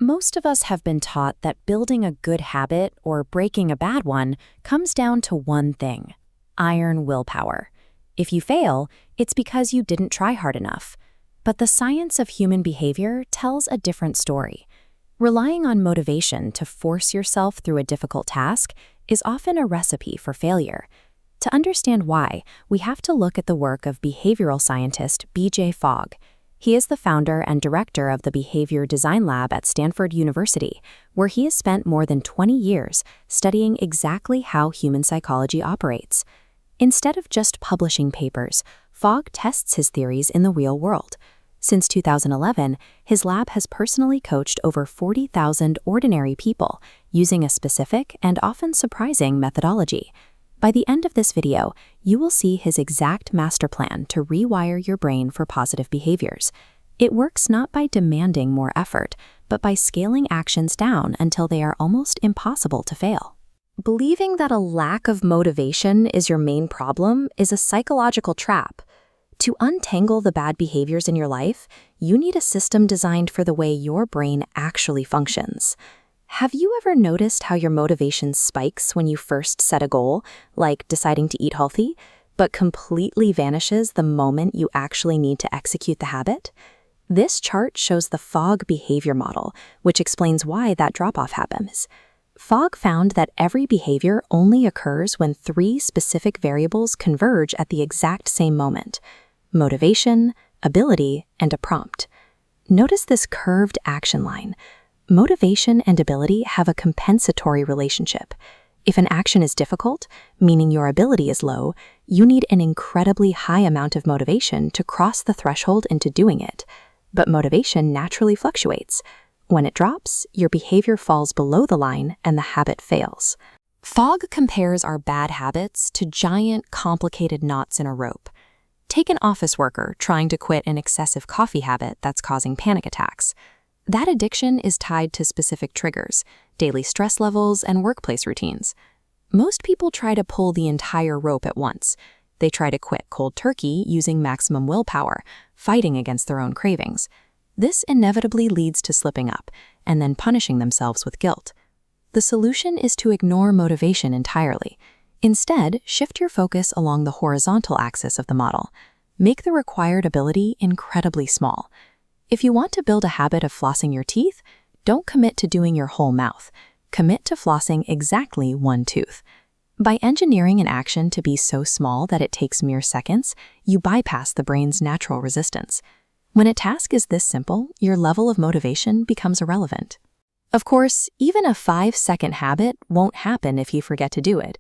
Most of us have been taught that building a good habit or breaking a bad one comes down to one thing: iron willpower. If you fail, it's because you didn't try hard enough. But the science of human behavior tells a different story. Relying on motivation to force yourself through a difficult task is often a recipe for failure. To understand why, we have to look at the work of behavioral scientist BJ Fogg. He is the founder and director of the Behavior Design Lab at Stanford University, where he has spent more than 20 years studying exactly how human psychology operates. Instead of just publishing papers, Fogg tests his theories in the real world. Since 2011, his lab has personally coached over 40,000 ordinary people using a specific and often surprising methodology. By the end of this video, you will see his exact master plan to rewire your brain for positive behaviors. It works not by demanding more effort, but by scaling actions down until they are almost impossible to fail. Believing that a lack of motivation is your main problem is a psychological trap. To untangle the bad behaviors in your life, you need a system designed for the way your brain actually functions. Have you ever noticed how your motivation spikes when you first set a goal, like deciding to eat healthy, but completely vanishes the moment you actually need to execute the habit? This chart shows the Fogg Behaviour Model, which explains why that drop-off happens. Fogg found that every behavior only occurs when 3 specific variables converge at the exact same moment: motivation, ability, and a prompt. Notice this curved action line. Motivation and ability have a compensatory relationship. If an action is difficult, meaning your ability is low, you need an incredibly high amount of motivation to cross the threshold into doing it. But motivation naturally fluctuates. When it drops, your behavior falls below the line and the habit fails. Fogg compares our bad habits to giant, complicated knots in a rope. Take an office worker trying to quit an excessive coffee habit that's causing panic attacks. That addiction is tied to specific triggers, daily stress levels, and workplace routines. Most people try to pull the entire rope at once. They try to quit cold turkey using maximum willpower, fighting against their own cravings. This inevitably leads to slipping up and then punishing themselves with guilt. The solution is to ignore motivation entirely. Instead, shift your focus along the horizontal axis of the model. Make the required ability incredibly small. If you want to build a habit of flossing your teeth, don't commit to doing your whole mouth. Commit to flossing exactly one tooth. By engineering an action to be so small that it takes mere seconds, you bypass the brain's natural resistance. When a task is this simple, your level of motivation becomes irrelevant. Of course, even a 5-second habit won't happen if you forget to do it.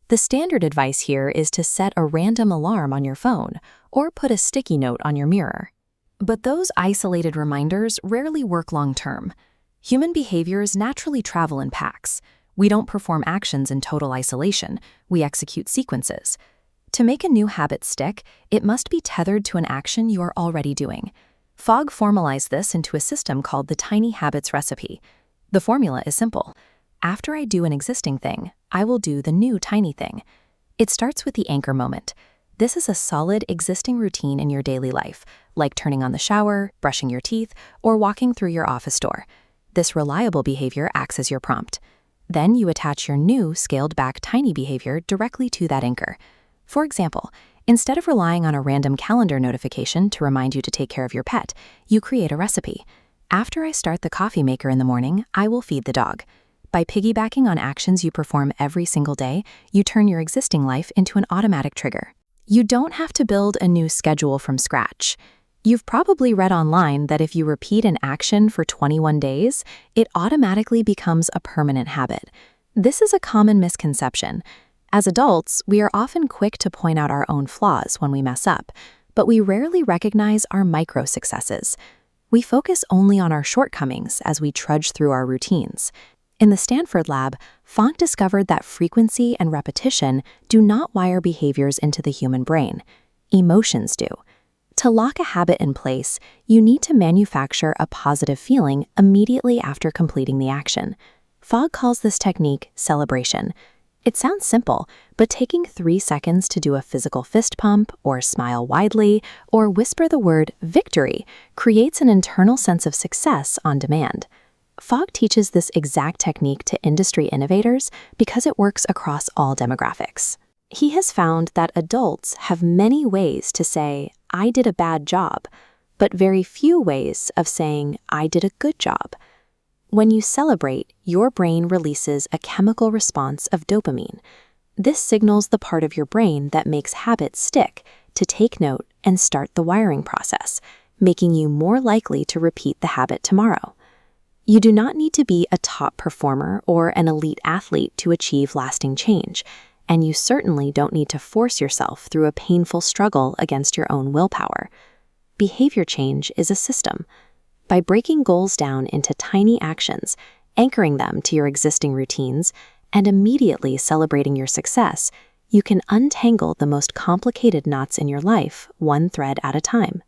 The standard advice here is to set a random alarm on your phone or put a sticky note on your mirror. But those isolated reminders rarely work long-term. Human behaviors naturally travel in packs. We don't perform actions in total isolation, we execute sequences. To make a new habit stick, it must be tethered to an action you are already doing. Fogg formalized this into a system called the Tiny Habits Recipe. The formula is simple. After I do an existing thing, I will do the new tiny thing. It starts with the anchor moment. This is a solid existing routine in your daily life, like turning on the shower, brushing your teeth, or walking through your office door. This reliable behavior acts as your prompt. Then you attach your new, scaled-back tiny behavior directly to that anchor. For example, instead of relying on a random calendar notification to remind you to take care of your pet, you create a recipe. After I start the coffee maker in the morning, I will feed the dog. By piggybacking on actions you perform every single day, you turn your existing life into an automatic trigger. You don't have to build a new schedule from scratch. You've probably read online that if you repeat an action for 21 days, it automatically becomes a permanent habit. This is a common misconception. As adults, we are often quick to point out our own flaws when we mess up, but we rarely recognize our micro-successes. We focus only on our shortcomings as we trudge through our routines. In the Stanford lab, Fogg discovered that frequency and repetition do not wire behaviors into the human brain. Emotions do. To lock a habit in place, you need to manufacture a positive feeling immediately after completing the action. Fogg calls this technique celebration. It sounds simple, but taking 3 seconds to do a physical fist pump, or smile widely, or whisper the word victory creates an internal sense of success on demand. Fogg teaches this exact technique to industry innovators because it works across all demographics. He has found that adults have many ways to say, "I did a bad job," but very few ways of saying, "I did a good job." When you celebrate, your brain releases a chemical response of dopamine. This signals the part of your brain that makes habits stick to take note and start the wiring process, making you more likely to repeat the habit tomorrow. You do not need to be a top performer or an elite athlete to achieve lasting change, and you certainly don't need to force yourself through a painful struggle against your own willpower. Behavior change is a system. By breaking goals down into tiny actions, anchoring them to your existing routines, and immediately celebrating your success, you can untangle the most complicated knots in your life, one thread at a time.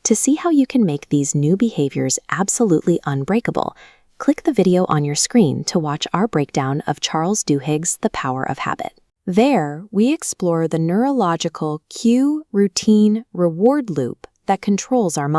To see how you can make these new behaviors absolutely unbreakable, click the video on your screen to watch our breakdown of Charles Duhigg's The Power of Habit. There, we explore the neurological cue, routine, reward loop that controls our mind.